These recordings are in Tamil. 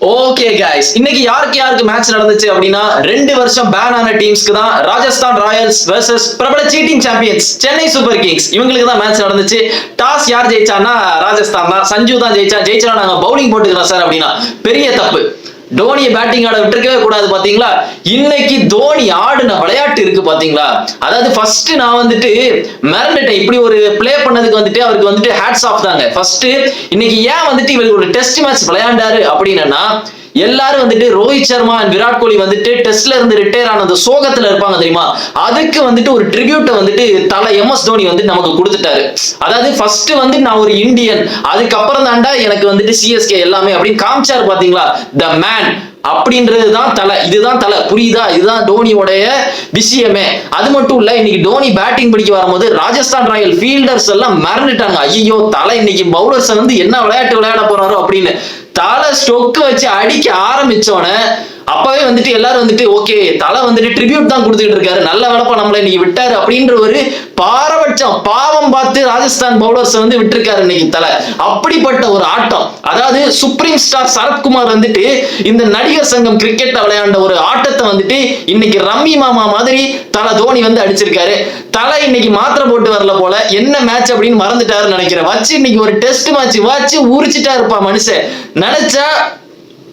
ஓகே கைஸ், இன்னைக்கு யாருக்கு மேட்ச் நடந்துச்சு அப்படின்னா 2 வருஷம் பேன் ஆன டீம்ஸ்க்கு தான் ராஜஸ்தான் ராயல்ஸ் வெர்சஸ் பிரபல cheating champions Chennai super kings இவங்களுக்கு தான் மேட்ச் நடந்துச்சு. டாஸ் யார் ஜெயிச்சான்னா ராஜஸ்தான் தான். சஞ்சு தான் ஜெயிச்சா நாங்க பவுலிங் போட்டுக்கிறோம் சார் அப்படின்னா பெரிய தப்பு. தோனியை பேட்டிங் ஆட விட்டுருக்கவே கூடாது. பாத்தீங்களா, இன்னைக்கு தோனி ஆடின விளையாட்டு இருக்கு பாத்தீங்களா. அதாவது ஃபர்ஸ்ட் நான் வந்துட்டு மிரண்டுட்டேன். இப்படி ஒரு பிளே பண்ணதுக்கு வந்துட்டு அவருக்கு வந்துட்டு ஹேட்ஸ் ஆஃப் தாங்க. ஃபர்ஸ்ட் இன்னைக்கு ஏன் வந்துட்டு இவருக்கு ஒரு டெஸ்ட் மேட்ச் விளையாண்டாரு அப்படின்னா, எல்லாரும் வந்துட்டு ரோஹித் சர்மா அண்ட் விராட் கோலி வந்துட்டு டெஸ்ட்ல இருந்து ரிட்டையர் ஆன அந்த சோகத்துல இருப்பாங்க தெரியுமா, அதுக்கு வந்துட்டு ஒரு ட்ரிபியூட்டை வந்துட்டு தலை MS தோனி வந்து நமக்கு கொடுத்துட்டாரு. அதாவது ஃபர்ஸ்ட் வந்து நான் ஒரு இந்தியன், அதுக்கப்புறம் தாண்டா எனக்கு வந்துட்டு CSK எல்லாமே அப்படின்னு காமிச்சாரு. பாத்தீங்களா, த மேன் அப்படின்றதுதான் தலை, இதுதான் தலை, புரியுதா? இதுதான் தோனியோடைய விஷயமே. அது மட்டும் இல்ல, இன்னைக்கு தோனி பேட்டிங் பிடிக்க வரும்போது ராஜஸ்தான் ராயல் ஃபீல்டர்ஸ் எல்லாம் மறந்துட்டாங்க. ஐயோ, தலை இன்னைக்கு பவுலர்ஸ் வந்து என்ன விளையாட்டு விளையாட போறாரோ அப்படின்னு தலை ஸ்டொக்கு வச்சு அடிக்க ஆரம்பிச்சோன அப்பவே வந்துட்டு எல்லாரும் வந்துட்டு ஓகே, தலை வந்துட்டு ட்ரிபியூட் தான் கொடுத்துட்டு இருக்காரு, நல்ல வேலைப்பா நம்மளை இன்னைக்கு விட்டாரு அப்படின்ற ஒரு பாரபட்சம் பாவம் பார்த்து ராஜஸ்தான் பவுலர்ஸ் வந்து விட்டுருக்காரு இன்னைக்கு தலை. அப்படிப்பட்ட ஒரு ஆட்டம். அதாவது சுப்ரீம் ஸ்டார் சரத்குமார் வந்துட்டு இந்த நடிகர் சங்கம் கிரிக்கெட்ல விளையாண்ட ஒரு ஆட்டத்தை வந்துட்டு இன்னைக்கு ரம்மி மாமா மாதிரி தலை தோனி வந்து அடிச்சிருக்காரு. தலை இன்னைக்கு மாத்திரை போட்டு வரல போல, என்ன மேட்ச் அப்படின்னு மறந்துட்டாருன்னு நினைக்கிறேன். வச்சு இன்னைக்கு ஒரு டெஸ்ட் மேட்ச் வச்சு உரிச்சிட்டா இருப்பா மனுஷன். நினைச்சா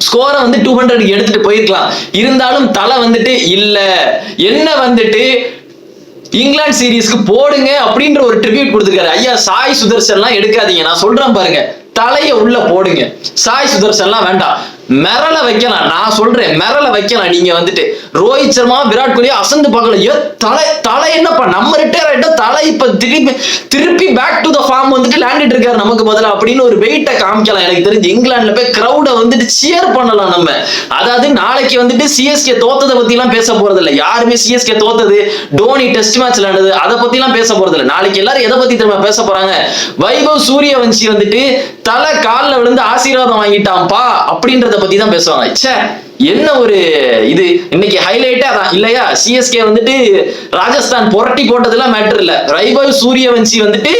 ஸ்கோரை வந்து 200 எடுத்துட்டு போயிருக்கலாம். இருந்தாலும் தலை வந்துட்டு இல்ல, என்ன வந்துட்டு இங்கிலாந்து சீரீஸ்க்கு போடுங்க அப்படின்ற ஒரு ட்ரிபியூட் கொடுத்துருக்காரு. ஐயா, சாய் சுதர்சன் எல்லாம் எடுக்காதீங்க, நான் சொல்றேன் பாருங்க, தலைய உள்ள போடுங்க. சாய் சுதர்சன் எல்லாம் வேண்டாம், மிரள வைக்கலாம். நான் சொல்றேன், மிரள வைக்கலாம். நீங்க வந்துட்டு ரோஹித் சர்மா விராட் கோலி அசந்து பார்க்கல. தலை என்னப்பா நம்ம ரிட்டையர் ஆயிட்டோம், தலை இப்ப திருப்பி பேக் டு த ஃபார்ம் வந்துட்டு லேண்டிட்டு இருக்காரு நமக்கு பதிலா அப்படின்னு ஒரு வெயிட்டை காமிக்கலாம். எனக்கு தெரிஞ்சு இங்கிலாந்துல போய் கிரௌட வந்துட்டு சியர் பண்ணலாம் நம்ம. அதாவது நாளைக்கு வந்துட்டு CSK தோத்ததை பத்தி எல்லாம் பேச போறது இல்லை. யாருமே CSK தோத்தது, தோனி டெஸ்ட் மேட்ச் விளையாடுது, அதை பத்தி எல்லாம் பேச போறது இல்லை. நாளைக்கு எல்லாரும் எதை பத்தி திரும்ப பேச போறாங்க, வைபவ் சூரியவன்சி வந்துட்டு தலை கால்ல விழுந்து ஆசீர்வாதம் வாங்கிட்டான்ப்பா அப்படின்றத பத்தி தான் பேசுவாங்க. ச்சே, என்ன ஒரு இது இன்னைக்கு ஹைலைட்டா தான் இல்லையா. CSK வந்துட்டு ராஜஸ்தான் புரட்டி போட்டதெல்லாம் மேட்டர் இல்ல, வைபவ் சூரியவன்சி வந்துட்டு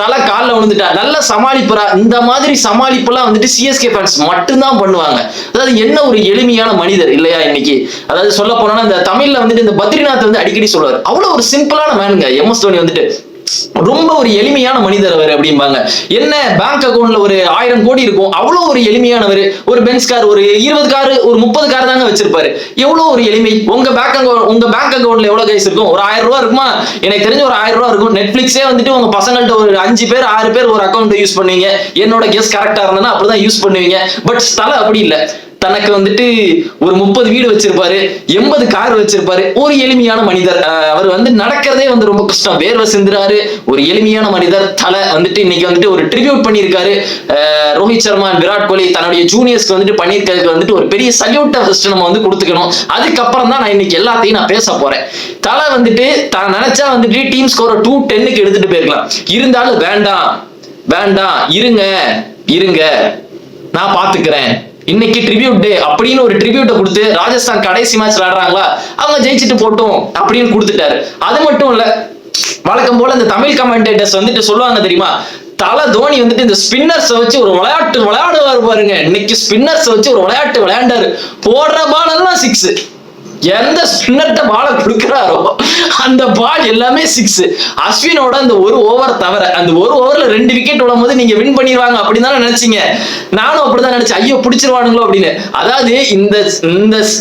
தலை காலில் விழுந்துட்டா. நல்ல சமாளிப்புறா. இந்த மாதிரி சமாளிப்புலாம் வந்துட்டு CSK ஃபேன்ஸ் மட்டும்தான் பண்ணுவாங்க. அதாவது என்ன ஒரு எளிமையான மனிதர் இல்லையா இன்னைக்கு. அதாவது சொல்ல போனா இந்த தமிழ்ல வந்துட்டு இந்த பத்ரிநாத் வந்து அடிக்கடி சொல்லுவார், அவ்வளவு ஒரு சிம்பிளான மேனுங்க MS தோனி வந்துட்டு. ரொம்ப ஒரு எளிமையான மனிதர் அவர் அப்படிம்பாங்க. என்ன பேங்க் அக்கௌண்ட்ல ஒரு 1000 கோடி இருக்கும், அவ்வளவு ஒரு எளிமையானவர். ஒரு பென்ஸ் கார், ஒரு 20 கார், ஒரு 30 கார் தாங்க வச்சிருப்பாரு. எவ்வளவு ஒரு எளிமை. உங்க பேங்க் அக்கௌண்ட்ல எவ்வளவு கைஸ் இருக்கும்? ஒரு 1000 ரூபாய் இருக்குமா? எனக்கு தெரிஞ்ச ஒரு 1000 ரூபாய் இருக்கும். நெட்ஃபிளிக்ஸே வந்துட்டு உங்க பசங்கள்ட்ட ஒரு 5 பேர் 6 பேர் ஒரு அக்கௌண்ட் யூஸ் பண்ணுவீங்க. என்னோட கெஸ் கரெக்டா இருந்ததுன்னா அப்படிதான் யூஸ் பண்ணுவீங்க. பட் தலை அப்படி இல்லை. தனக்கு வந்துட்டு ஒரு 30 வீடு வச்சிருப்பாரு, 80 கார் வச்சிருப்பாரு. ஒரு எளிமையான மனிதர். அவர் வந்து நடக்கிறதே வந்து ரொம்ப கஷ்டம், வேர்வை சிந்துறாரு. ஒரு எளிமையான மனிதர் தலை வந்துட்டு இன்னைக்கு வந்துட்டு ஒரு ட்ரிபியூட் பண்ணியிருக்காரு. ரோஹித் சர்மா விராட் கோலி தன்னுடைய ஜூனியர்ஸ்க்கு வந்துட்டு பண்ணியிருக்கிறதுக்கு வந்துட்டு ஒரு பெரிய சல்யூட்டை ஃபர்ஸ்ட் நம்ம வந்து கொடுத்துக்கணும். அதுக்கப்புறம் தான் நான் இன்னைக்கு எல்லாத்தையும் நான் பேச போறேன். தலை வந்துட்டு தான் நினைச்சா வந்துட்டு டீம் ஸ்கோரை 210க்கு எடுத்துட்டு போயிருக்கலாம். இருந்தாலும் வேண்டாம் இருங்க நான் பாத்துக்கிறேன், இன்னைக்கு ட்ரிபியூட் டே அப்படின்னு ஒரு ட்ரிபியூட்டை கொடுத்து ராஜஸ்தான் கடைசி மேட்ச் விளையாடுறாங்களா அவங்க ஜெயிச்சுட்டு போட்டோம் அப்படின்னு கொடுத்துட்டாரு. அது மட்டும் இல்ல, வழக்கம் போல இந்த தமிழ் கமெண்டேட்டர்ஸ் வந்துட்டு சொல்லுவாங்க தெரியுமா, தலை தோனி வந்துட்டு இந்த ஸ்பின்னர்ஸ் வச்சு ஒரு விளையாடுவாரு பாருங்க. இன்னைக்கு ஸ்பின்னர்ஸ் வச்சு ஒரு விளையாட்டு விளையாண்டாரு. போடுற பால் எல்லாம் 6. எந்த ஸ்பின்னர்ட்ட பாலை கொடுக்கிறாரோ அந்த பால் எல்லாமே 6. அஸ்வினோட அந்த ஒரு ஓவர் தவிர, அந்த ஒரு ஓவர்ல 2 விக்கெட் விடும் போது நீங்க வின் பண்ணிடுவாங்க அப்படின்னு தானே நினைச்சீங்க. நானும் அப்படிதான் நினைச்சேன், ஐயோ பிடிச்சிருவானுங்களோ அப்படின்னு. அதாவது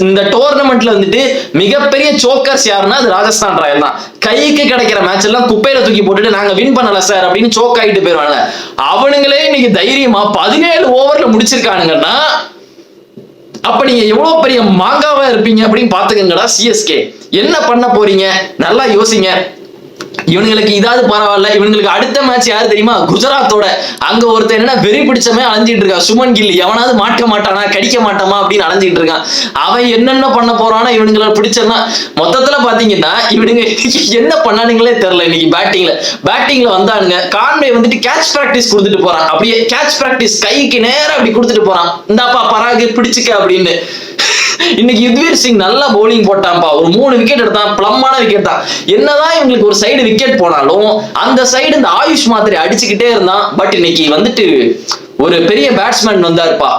இந்த டோர்னமெண்ட்ல வந்துட்டு மிகப்பெரிய சோக்கர்ஸ் யாருன்னா அது ராஜஸ்தான் ராயல் தான். கைக்கு கிடைக்கிற மேட்ச் எல்லாம் குப்பையில தூக்கி போட்டுட்டு நாங்க வின் பண்ணல சார் அப்படின்னு சோக் ஆகிட்டு போயிருவாங்க. அவனுங்களே இன்னைக்கு தைரியமா 17 ஓவர்ல முடிச்சிருக்கானுங்கன்னா அப்ப நீங்க எவ்வளவு பெரிய மாங்காவா இருப்பீங்க அப்படின்னு பாத்துக்கங்கடா. CSK என்ன பண்ண போறீங்க நல்லா யோசிங்க. இவனுங்களுக்கு இதாவது பரவாயில்ல, இவனுங்களுக்கு அடுத்த மேட்ச் யாரு தெரியுமா, குஜராத்தோட. அங்க ஒருத்தர் என்ன வெறி பிடிச்சமே அலைஞ்சிட்டு இருக்கான், சுமன் கில். எவனாவது மாட்ட மாட்டானா, கடிக்க மாட்டாமா அப்படின்னு அலைஞ்சிட்டு இருக்கான். அவன் என்னென்ன பண்ண போறானா இவனுங்களை பிடிச்சதான். மொத்தத்துல பாத்தீங்கன்னா இவனுங்க என்ன பண்ணானுங்களே தெரியல. இன்னைக்கு பேட்டிங்ல வந்தானுங்க. கான்வே வந்துட்டு கேட்ச் பிராக்டிஸ் கொடுத்துட்டு போறான். அப்படியே கேட்ச் பிராக்டிஸ் கைக்கு நேரம் அப்படி கொடுத்துட்டு போறான், இந்தாப்பா பராகு பிடிச்சுக்க அப்படின்னு. இன்னைக்கு யுத்வீர் சிங் நல்லா பவுலிங் போட்டான்ப்பா, ஒரு 3 விக்கெட் எடுத்தான், பிளம்மான விக்கெட் தான். என்னதான் இவங்களுக்கு ஒரு சைடு விக்கெட் போனாலும் அந்த சைடு இந்த ஆயுஷ் மாதிரி அடிச்சுக்கிட்டே இருந்தான். பட் இன்னைக்கு வந்துட்டு ஒரு பெரிய பேட்ஸ்மேன் வந்தாருப்பா,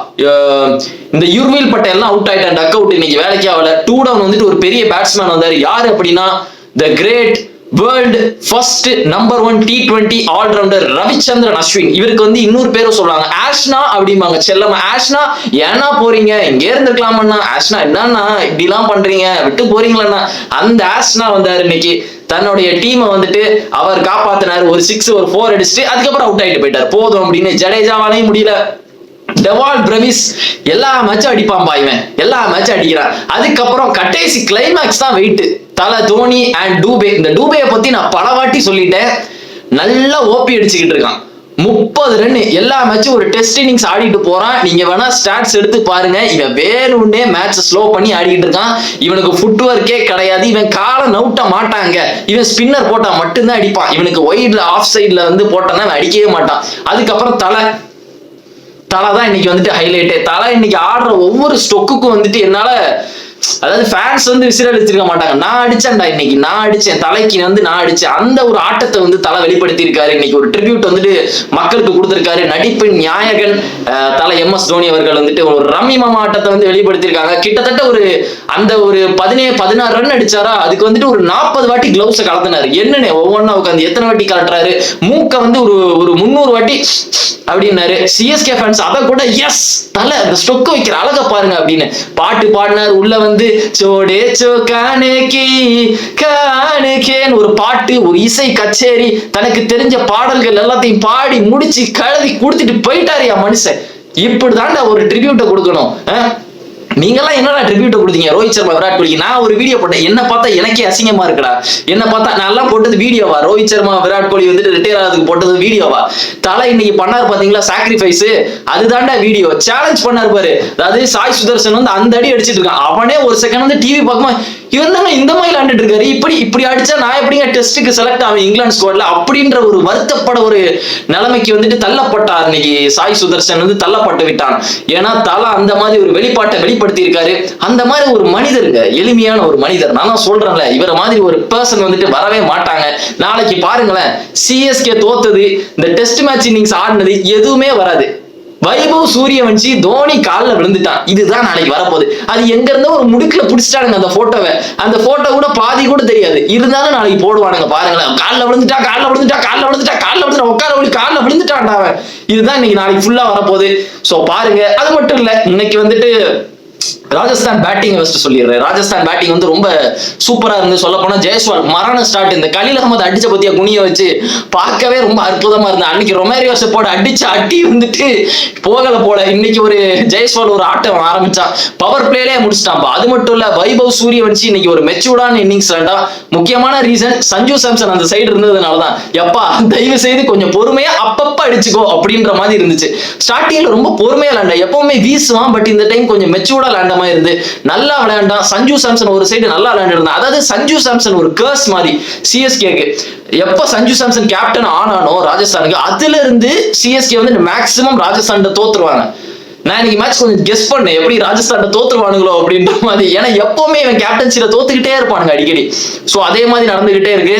இந்த யுர்வில் பட்டேல்லாம் அவுட் ஆயிட்டான், டக் அவுட், இன்னைக்கு வேலைக்கே ஆகல. 2 down வந்துட்டு ஒரு பெரிய பேட்ஸ்மேன் வந்தாரு. யாரு அப்படின்னா the great world first number 1 T20 allrounder Ravichandran Ashwin. இவருக்கு வந்து இன்னொரு பேரும் சொல்றாங்க ஆஷ்னா அப்படிம்பாங்க செல்லமா. ஆஷ்னா ஏன்னா போறீங்க, இங்கே இருந்துக்கலாமண்ணா, ஆஷ்னா என்னன்னா இப்படி எல்லாம் பண்றீங்க, விட்டு போறீங்களா? அந்த ஆஷ்னா வந்தாரு இன்னைக்கு. தன்னுடைய டீமை வந்துட்டு அவர் காப்பாத்தினாரு. ஒரு 6 ஒரு 4 அடிச்சுட்டு அதுக்கப்புறம் அவுட் ஆயிட்டு போயிட்டார். போதும் அப்படின்னு ஜடேஜாவாலையும் முடியல. டெவால் பிரவிஸ் எல்லா மேட்சும் அடிப்பான்பா, இவன் எல்லா மேட்சும் அடிக்கிறான். அதுக்கப்புறம் கடைசி கிளைமேக்ஸ் தான் வெயிட். தலை தோனி அண்ட் டூபே. இந்த டூபேயை பத்தி நான் பல வாட்டி சொல்லிட்டேன். நல்லா ஓபி அடிச்சுக்கிட்டு இருக்கான். 30 ரன் எல்லா மேட்சும் ஒரு டெஸ்ட் இன்னிங்ஸ் ஆடிட்டு போறான். நீங்க வேணா ஸ்டாட்ஸ் எடுத்து பாருங்க. இவன் வேணும்னே மேட்ச் ஸ்லோ பண்ணி ஆடிட்டு இருக்கான். இவனுக்கு ஃபுட் ஒர்க்கே கிடையாது. இவன் காலை நவுட்ட மாட்டாங்க. இவன் ஸ்பின்னர் போட்டா மட்டும்தான் அடிப்பான். இவனுக்கு ஒயிட்ல ஆஃப் சைட்ல வந்து போட்டான்னா அவன் அடிக்கவே மாட்டான். அதுக்கப்புறம் தலை தான் இன்னைக்கு வந்துட்டு ஹைலைட்டே. தலை இன்னைக்கு ஆடுற ஒவ்வொரு ஸ்டொக்குக்கும் வந்துட்டு என்னால, அதாவது ஃபேன்ஸ் வந்து விசில் அடிச்சிருக்க மாட்டாங்க. நான் அடிச்சேன்டா இன்னைக்கு, நான் அடிச்சேன் தலைக்கு வந்து நான் அடிச்சேன். அந்த ஒரு ஆட்டத்தை வந்து தலை வெளிப்படுத்தி இருக்காரு. இன்னைக்கு ஒரு ட்ரிபியூட் வந்துட்டு மக்களுக்கு கொடுத்திருக்காரு. நடிப்பின் நாயகன் தலை MS தோனி அவர்கள் வந்துட்டு ஒரு ரம்மியமான ஆட்டத்தை வந்து வெளிப்படுத்தியிருக்காங்க. கிட்டத்தட்ட ஒரு அந்த ஒரு 16 ரன் அடிச்சாரா, அதுக்கு வந்துட்டு ஒரு 40 வாட்டி கிளவுஸை கலத்தினாரு. என்னன்னு ஒவ்வொன்னா உட்காந்து எத்தனை வாட்டி கலட்டுறாரு, மூக்க வந்து ஒரு 300 வாட்டி அப்படின்னாரு. CSK ஃபேன்ஸ் அதை கூட எஸ் தலை அந்த ஸ்டொக்கு வைக்கிற அழகை பாருங்க அப்படின்னு பாட்டு பாடினார். உள்ள வந்து சோடே சோ கானேகி கானேகேன்னு ஒரு பாட்டு, ஒரு இசை கச்சேரி, தனக்கு தெரிஞ்ச பாடல்கள் எல்லாத்தையும் பாடி முடிச்சு கழுதி கொடுத்துட்டு போயிட்டாரு மனுஷன். இப்படிதான்டா ஒரு ட்ரிபியூட்டை கொடுக்கணும். நீங்கெல்லாம் என்னடா ட்ரிபியூட்டை கொடுத்தீங்க ரோஹித் சர்மா விராட் கோலிக்கு? நான் ஒரு வீடியோ போட்டேன், என்ன பார்த்தா எனக்கே அசிங்கமா இருக்குடா. என்ன பார்த்தா நான் எல்லாம் போட்டது வீடியோவா? ரோஹித் சர்மா விராட் கோலி வந்துட்டு ரிட்டையர் ஆகிறதுக்கு போட்டது வீடியோவா? தலை இன்னைக்கு பண்ணாரு பாத்தீங்களா சாக்ரிஃபைஸ், அதுதான்டா வீடியோ. சேலஞ்ச் பண்ணாரு பாரு. அதாவது சாய் சுதர்சன் வந்து அந்த அடி அடிச்சிட்டு இருக்கான். அவனே ஒரு செகண்ட் வந்து டிவி பார்க்குமா, இவன் தானே இந்த மாதிரி விளையாண்டுட்டு இருக்காரு, இப்படி அடிச்சா நான் எப்படிங்க டெஸ்ட்டுக்கு செலக்ட் ஆகும் இங்கிலாந்து ஸ்குவாட்ல அப்படின்ற ஒரு வருத்தப்பட ஒரு நிலைமைக்கு வந்துட்டு தள்ளப்பட்டார். இன்னைக்கு சாய் சுதர்சன் வந்து தள்ளப்பட்டு விட்டான். ஏன்னா தலை அந்த மாதிரி ஒரு வெளிப்பாட்டை வெளிப்படுத்தி இருக்காரு. அந்த மாதிரி ஒரு மனிதருங்க, எளிமையான ஒரு மனிதர். நான் தான் சொல்றேன்ல, இவர மாதிரி ஒரு பர்சன் வந்துட்டு வரவே மாட்டாங்க. நாளைக்கு பாருங்களேன், CSK தோத்தது, இந்த டெஸ்ட் மேட்ச் இன்னிங்ஸ் ஆடினது எதுவுமே வராது. வைபவ் சூரியவன்ஷி தோனி காலில் விழுந்துட்டான், இதுதான் நாளைக்கு வரப்போகுது. அது எங்க இருந்தோ ஒரு முடுக்குல பிடிச்சிட்டானுங்க அந்த போட்டோவை. அந்த போட்டோ கூட பாதி கூட தெரியாது, இருந்தாலும் நாளைக்கு போடுவானுங்க. பாருங்களேன், காலில் விழுந்துட்டா உட்கார விழுந்துட்டான் அவன். இதுதான் இன்னைக்கு நாளைக்கு ஃபுல்லா வரப்போகுது. ஸோ பாருங்க. அது மட்டும் இல்ல, இன்னைக்கு வந்துட்டு ராஜஸ்தான் பேட்டிங் ஃபர்ஸ்ட் சொல்லிடுறேன். ராஜஸ்தான் பேட்டிங் வந்து ரொம்ப சூப்பரா இருந்து, சொல்ல போனா ஜெயஸ்வால் மரண ஸ்டார்ட். இந்த கலீல் அகமது அடிச்ச பத்தியா குனிய வச்சு பார்க்கவே ரொம்ப அற்புதமா இருந்தது. அன்னைக்கு ரொமேரியோஸை போட அடிச்சு அட்டி வந்துட்டு போகல போல. இன்னைக்கு ஒரு ஜெயஸ்வால் ஒரு ஆட்டம் ஆரம்பிச்சான், பவர் பிளேலே முடிச்சிட்டான்பா. அது மட்டும் இல்ல, வைபவ் சூரியவன்ஷி இன்னைக்கு ஒரு மெச்சூர்டான இன்னிங்ஸ் வேண்டாம். முக்கியமான ரீசன் சஞ்சு சாம்சன் அந்த சைடு இருந்ததுனாலதான். எப்பா தயவு செய்து கொஞ்சம் பொறுமையா அப்பப்ப அடிச்சுக்கோ அப்படின்ற மாதிரி இருந்துச்சு. ஸ்டார்டிங்ல ரொம்ப பொறுமையா விளையாண்டா, எப்பவுமே வீசுவான், பட் இந்த டைம் கொஞ்சம் மெச்சூர்டா விளையாண்ட மாதிரி இருந்து நல்லா விளையாண்டான். சஞ்சு சாம்சன் ஒரு சைடு நல்லா விளையாண்டிருந்தான். அதாவது சஞ்சு சாம்சன் ஒரு கர்ஸ் மாதிரி CSKக்கு. எப்ப சஞ்சு சாம்சன் கேப்டன் ஆனானோ ராஜஸ்தானுக்கு, அதுல இருந்து CSK வந்து மேக்சிமம் ராஜஸ்தான் தோத்துருவாங்க. நான் இன்னைக்கு மேட்ச் கொஞ்சம் கெஸ் பண்ணேன், எப்படி ராஜஸ்தான் தோத்துருவானுங்களோ அப்படின்ற மாதிரி. ஏன்னா எப்பவுமே இவன் கேப்டன்சில தோத்துக்கிட்டே இருப்பானுங்க அடிக்கடி. சோ அதே மாதிரி நடந்துகிட்டே இருக்கு.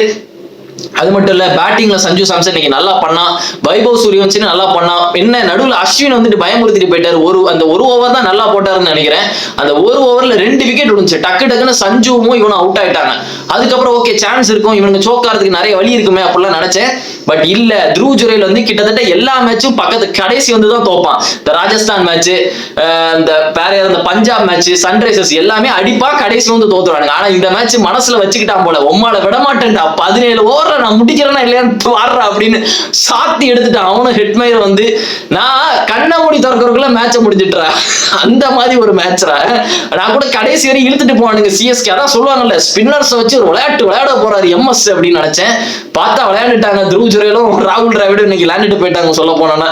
அது மட்டும் இல்ல, பேட்டிங்ல சஞ்சு சாம்சன் இன்னைக்கு நல்லா பண்ணா, வைபவ் சூரியவன்ஷி நல்லா பண்ணா. என்ன நடுவில் அஸ்வின் வந்துட்டு பயமுறுத்திட்டு போயிட்டாரு. அந்த ஒரு ஓவர் தான் நல்லா போட்டாருன்னு நினைக்கிறேன். அந்த ஒரு ஓவர்ல 2 விக்கெட் விழுந்துச்சு. டக்குன்னு சஞ்சுவும் இவனும் அவுட் ஆயிட்டாங்க. அதுக்கப்புறம் ஓகே சான்ஸ் இருக்கும், இவனுக்கு சோக்காரதுக்கு நிறைய வழி இருக்குமே அப்படிலாம் நினைச்சேன். பட் இல்ல, த்ருவ் ஜுரேல் வந்து கிட்டத்தட்ட எல்லா மேட்சும் கடைசி வந்து தான் தோப்பான். இந்த ராஜஸ்தான் மேட்ச், இந்த இந்த பஞ்சாப் மேட்ச், சன்ரைசர்ஸ் எல்லாமே அடிப்பா, கடைசி வந்து தோத்துறானுங்க. ஆனா இந்த மேட்ச் மனசுல வச்சுக்கிட்டான் போல, உம்மால விட மாட்டேன்டா, 17 ஓவர்ல நான் முடிக்கிறேன்னா இல்லையான்னு வாடுறா அப்படின்னு சாத்தி எடுத்துட்டான். அவனும் ஹெட்மயர் வந்து நான் கண்ணை மூடி திறக்கிறதுக்குள்ள மேட்சை முடிஞ்சிட்டுறா, அந்த மாதிரி ஒரு மேட்ச்ரா. நான் கூட கடைசி வரை இழுத்துட்டு போவானுங்க CSK. அதான் சொல்லுவாங்கல்ல, ஸ்பின்னர்ஸ் வச்சு ஒரு விளையாட போறாரு MS அப்படின்னு நினைச்சேன். பார்த்தா விளையாண்டுட்டாங்க. த்ருவ் ஜுரேலும் ராகுல் டிராவிடும் இன்னைக்கு விளையாண்டுட்டு போயிட்டாங்க. சொல்ல போனோம்னா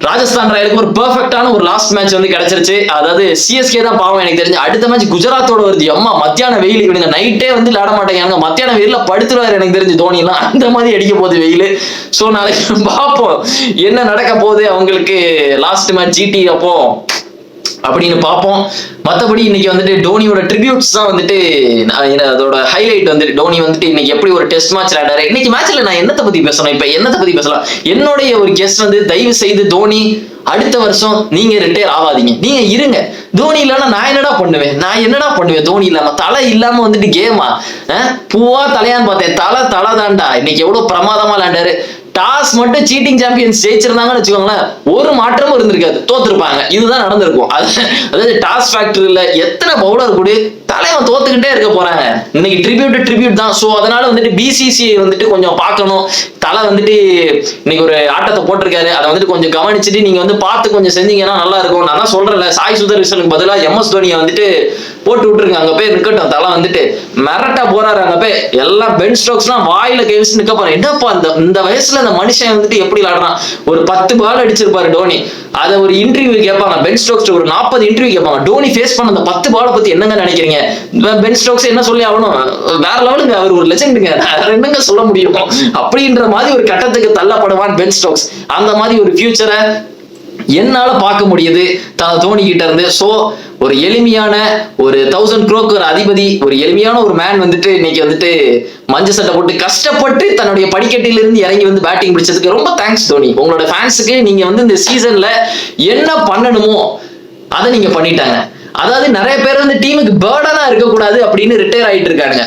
ராஜஸ்தான் ராயலுக்கு ஒரு பெர்ஃபெக்டான ஒரு லாஸ்ட் மேட்ச் வந்து கிடைச்சிருச்சு. அதாவது CSK தான் பாவம் எனக்கு தெரிஞ்சு. அடுத்த மேட்ச் குஜராத்தோட வருது. அம்மா மத்தியான வெயில், இவனுங்க நைட்டே வந்து விளையாட மாட்டேங்க. மத்தியான வெயில படுத்துருவாரு எனக்கு தெரிஞ்சு தோனி எல்லாம். அந்த மாதிரி அடிக்க போகுது வெயில். ஸோ நாளைக்கு பார்ப்போம் என்ன நடக்க போகுது அவங்களுக்கு லாஸ்ட் மேட்ச் GT. அப்போ அப்படின்னு பார்ப்போம். மற்றபடி இன்னைக்கு வந்துட்டு டோனியோட ட்ரிபியூட்ஸ் தான் வந்துட்டு அதோட ஹைலைட் வந்துட்டு டோனி வந்துட்டு இன்னைக்கு எப்படி ஒரு டெஸ்ட் மேட்ச் விளையாடாரு. இன்னைக்கு மேட்ச்ல நான் என்னத்தை பத்தி பேசணும், இப்ப என்னத்தை பத்தி பேசலாம். என்னுடைய ஒரு கெஸ்ட் வந்து தயவு செய்து தோனி அடுத்த வருஷம் நீங்க ரிட்டையர் ஆகாதீங்க, நீங்க இருங்க. தோனி இல்லைன்னா நான் என்னடா பண்ணுவேன் தோனி இல்லாம. தலை இல்லாம வந்துட்டு கேமா பூவா தலையான்னு பார்த்தேன். தலை தாண்டா இன்னைக்கு எவ்வளவு பிரமாதமா விளையாண்டாரு. டாஸ் மட்டும் சீட்டிங் சாம்பியன்ஸ் ஜெயிச்சிருந்தாங்கன்னு வச்சுக்கோங்களேன், ஒரு மாற்றமும் இருந்திருக்காது, தோத்துருப்பாங்க. இதுதான் நடந்திருக்கும். அதாவது டாஸ் ஃபேக்டரியில எத்தனை பவுலர் கூட தலைவன் தோத்துக்கிட்டே இருக்க போறாங்க. இன்னைக்கு ட்ரிபியூட் தான். ஸோ அதனால வந்துட்டு பிசிசிஐ வந்துட்டு கொஞ்சம் பார்க்கணும். தலை வந்துட்டு இன்னைக்கு ஒரு ஆட்டத்தை போட்டிருக்காரு, அதை வந்துட்டு கொஞ்சம் கவனிச்சுட்டு நீங்க வந்து பார்த்து கொஞ்சம் செஞ்சீங்கன்னா நல்லா இருக்கும். நான் தான் சொல்றேன்ல, சாய் சுதர்ஷனுக்கு பதிலாக MS தோனியை வந்துட்டு போட்டு விட்டுருங்க. அங்க போய் நிக்கட்டும். தலை வந்துட்டு மிரட்டா போறாரு. அங்க போய் எல்லாம் பென் ஸ்டோக்ஸ்லாம் வாயில கைவிச்சு நிக்க போறேன். என்னப்பா இந்த வயசுல இந்த மனுஷன் வந்துட்டு எப்படி விளாடுறான். ஒரு 10 பால் அடிச்சிருப்பாரு டோனி. அதை ஒரு இன்டர்வியூ கேட்பாங்க பென் ஸ்டோக்ஸ், ஒரு 40 இன்டர்வியூ கேட்பாங்க. டோனி ஃபேஸ் பண்ண அந்த 10 பாலை பத்தி என்னங்க நினைக்கிறீங்க? பென் ஸ்டோக்ஸ் என்ன சொல்லி ஆகணும், வேற லெவலுங்க, அவர் ஒரு லெஜெண்டுங்க, என்னங்க சொல்ல முடியும் அப்படின்ற மாதிரி ஒரு கட்டத்துக்கு தள்ளப்படுவான் பென் ஸ்டோக்ஸ். அந்த மாதிரி ஒரு ஃபியூச்சரை என்னால பார்க்க முடியுது தோனி கிட்ட இருந்து. சோ ஒரு எளிமையான ஒரு 1000 crore ஒரு அதிபதி, ஒரு எளிமையான ஒரு மேன் வந்துட்டு இன்னைக்கு வந்துட்டு மஞ்சள் சட்டை போட்டு கஷ்டப்பட்டு தன்னுடைய படிக்கட்டிலிருந்து இறங்கி வந்து பேட்டிங் பிடிச்சதுக்கு ரொம்ப தேங்க்ஸ் தோனி. உங்களோட ஃபேன்ஸுக்கு நீங்க வந்து இந்த சீசன்ல என்ன பண்ணணுமோ அதை நீங்க பண்ணிட்டாங்க. அதாவது நிறைய பேர் வந்து டீமுக்கு பேர்டனா இருக்கக்கூடாது அப்படின்னு ரிட்டையர் ஆயிட்டு இருக்காங்க.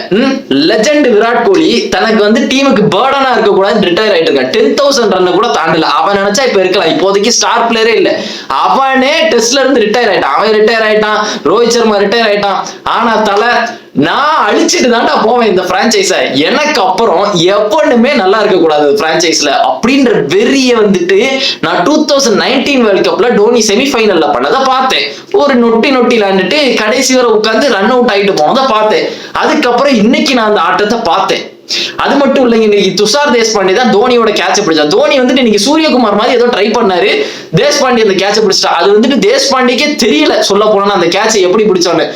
லெஜெண்ட் விராட் கோலி தனக்கு வந்து டீமுக்கு பேர்டனா இருக்கக்கூடாது ரிட்டையர் ஆயிட்டு இருக்கான். 10,000 ரன் கூட தாண்டல. அவன் நினைச்சா இப்ப இருக்கலாம், இப்போதைக்கு ஸ்டார் பிளேயரே இல்ல. அவனே டெஸ்ட்ல இருந்து ரிட்டையர் ஆயிட்டான். அவன் ரிட்டையர் ஆயிட்டான், ரோஹித் சர்மா ரிட்டையர் ஆயிட்டான். ஆனா தலை நான் அழிச்சிட்டு தாண்டா போவேன் இந்த பிரான்சைஸை, எனக்கு அப்புறம் எப்பொண்ணுமே நல்லா இருக்க கூடாது பிரான்சைஸ்ல அப்படின்ற வெறிய வந்துட்டு நான் 2019 வேர்ல்ட் கப்ல டோனி செமிஃபைனல்ல பண்ணதை பார்த்தேன். ஒரு நொட்டி விளையாண்டுட்டு கடைசி வரை உட்காந்து ரன் அவுட் ஆயிட்டு போனதை பார்த்தேன். அதுக்கப்புறம் இன்னைக்கு நான் அந்த ஆட்டத்தை பார்த்தேன். அது மட்டும் இல்லைங்க, இன்னைக்கு துஷார் தேஷ்பாண்டே தான் தோனியோட கேட்ச பிடிச்சா. தோனி வந்துட்டு இன்னைக்கு சூரியகுமார் மாதிரி ஏதோ ட்ரை பண்ணாரு, தேஷ்பாண்டே அந்த கேட்ச பிடிச்சிட்டா. அது வந்துட்டு தேஷ்பாண்டேக்கே தெரியல சொல்ல போனா அந்த கேட்சை எப்படி பிடிச்சான்னு.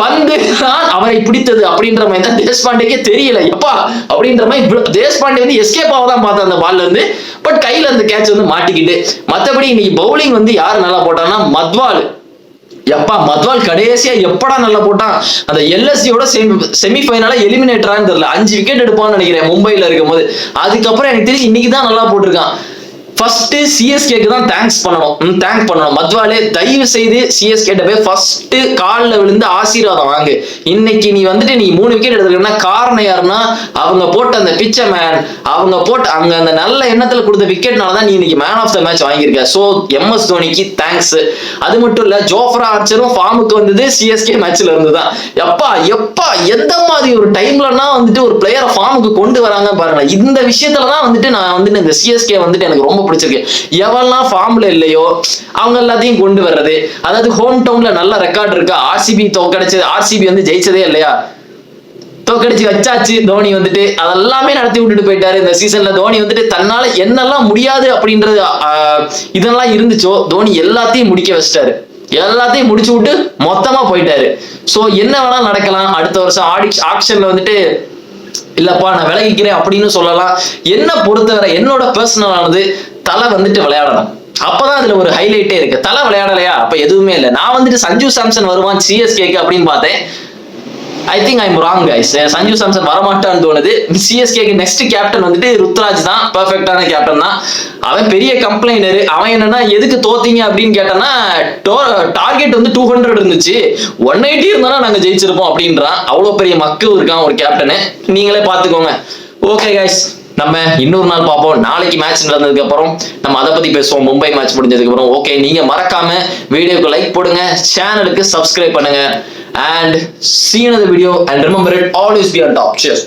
பந்து தான் அவரை பிடித்தது அப்படின்ற மாதிரி தான் தேஷ்பாண்டேக்கே தெரியல எப்பா அப்படின்ற மாதிரி. தேஷ்பாண்டே வந்து எஸ்கேப் ஆக தான் பார்த்தா அந்த பால்ல இருந்து, பட் கையில அந்த கேட்ச் வந்து மாட்டிக்கிட்டு. மற்றபடி இன்னைக்கு பவுலிங் வந்து யாரு நல்லா போட்டான்னா மத்வால். எப்பா மத்வால் கடைசியா எப்படா நல்லா போட்டான். அந்த LSGயோட செமிஃபைனலா எலிமினேட்டரான்னு தெரியல, 5 விக்கெட் எடுப்பான்னு நினைக்கிறேன் மும்பைல இருக்கும் போது. அதுக்கப்புறம் எனக்கு தெரிஞ்சு இன்னைக்கு தான் நல்லா போட்டிருக்கான். ஃபர்ஸ்ட் சிஎஸ்கேக்கு தான் தேங்க் பண்ணணும். மத்வாலே தயவு செய்து சிஎஸ்கே போய் ஃபர்ஸ்ட் காலில் விழுந்து ஆசீர்வாதம் வாங்கு. இன்னைக்கு நீ வந்துட்டு நீ 3 விக்கெட் எடுத்துக்கிட்டா காரணம் யாருன்னா அவங்க போட்ட அந்த பிச்சை மேன், அவங்க போட்ட அங்க அந்த நல்ல எண்ணத்துல கொடுத்த விக்கெட்னால தான் நீ இன்னைக்கு மேன் ஆஃப் த மேட்ச் வாங்கியிருக்க. ஸோ MS தோனிக்கு தேங்க்ஸ். அது மட்டும் இல்ல, ஜோஃப்ரா ஆர்ச்சரும் ஃபார்முக்கு வந்தது சிஎஸ்கே மேட்ச்ல இருந்து தான். எப்பா எந்த மாதிரி ஒரு டைம்லன்னா வந்துட்டு ஒரு பிளேயரை ஃபார்முக்கு கொண்டு வராங்க பாருங்க. இந்த விஷயத்துலதான் வந்துட்டு நான் வந்துட்டு இந்த சிஎஸ்கே வந்துட்டு எனக்கு ரொம்ப பிடிச்சிருக்கு. எவெல்லாம் ஃபார்ம்ல இல்லையோ அவங்க எல்லாத்தையும் கொண்டு வர்றது. அதாவது ஹோம் டவுன்ல நல்ல ரெக்கார்ட் இருக்கு. RCB தோக்கடிச்சது, RCB வந்து ஜெயிச்சதே இல்லையா, தோக்கடிச்சு வச்சாச்சு. தோனி வந்துட்டு அதெல்லாமே நடத்தி விட்டுட்டு போயிட்டாரு. இந்த சீசன்ல தோனி வந்துட்டு தன்னால என்னெல்லாம் முடியாது அப்படின்றது இதெல்லாம் இருந்துச்சோ தோனி எல்லாத்தையும் முடிக்க வச்சிட்டாரு. எல்லாத்தையும் முடிச்சு விட்டு மொத்தமா போயிட்டாரு. சோ என்ன வேணாலும் நடக்கலாம். அடுத்த வருஷம் ஆக்ஷன்ல வந்துட்டு இல்லப்பா நான் விலகிக்கிறேன் அப்படின்னு சொல்லலாம். என்ன பொறுத்தவரை என்னோட பர்சனலானது தலை வந்துட்டு விளையாடணும். அப்பதான் அதுல ஒரு ஹைலைட்டே இருக்கு. தலை விளையாடலையா அப்ப எதுவுமே இல்லை. நான் வந்துட்டு சஞ்சு சாம்சன் வருவான் சிஎஸ்கேக்கு அப்படின்னு பார்த்தேன். I think I'm wrong guys. Sanju Samson வரமாட்டான்னு தோணுது. சிஎஸ்கேக்கு நெக்ஸ்ட் கேப்டன் வந்துட்டு ருத்ராஜ் தான், பெர்ஃபெக்டான கேப்டன் தான். அவன் பெரிய கம்ப்ளைனர். அவன் என்னன்னா எதுக்கு தோத்தீங்க அப்படின்னு கேட்டான்னா டார்கெட் வந்து 200 இருந்துச்சு, 180 இருந்தாலும் நாங்க ஜெயிச்சிருப்போம் அப்படின்றான். அவ்வளவு பெரிய மக்கு இருக்கான் ஒரு கேப்டனு. நீங்களே பாத்துக்கோங்க. ஓகே கைஸ், நம்ம இன்னொரு நாள் பார்ப்போம். நாளைக்கு மேட்ச் நடந்ததுக்கு அப்புறம் நம்ம அதை பத்தி பேசுவோம். மும்பை மேட்ச் முடிஞ்சதுக்கு அப்புறம். ஓகே, நீங்க மறக்காம வீடியோக்கு லைக் போடுங்க, சேனலுக்கு சப்ஸ்கிரைப் பண்ணுங்க, and see you in the video, and remember it, always be on top. Cheers.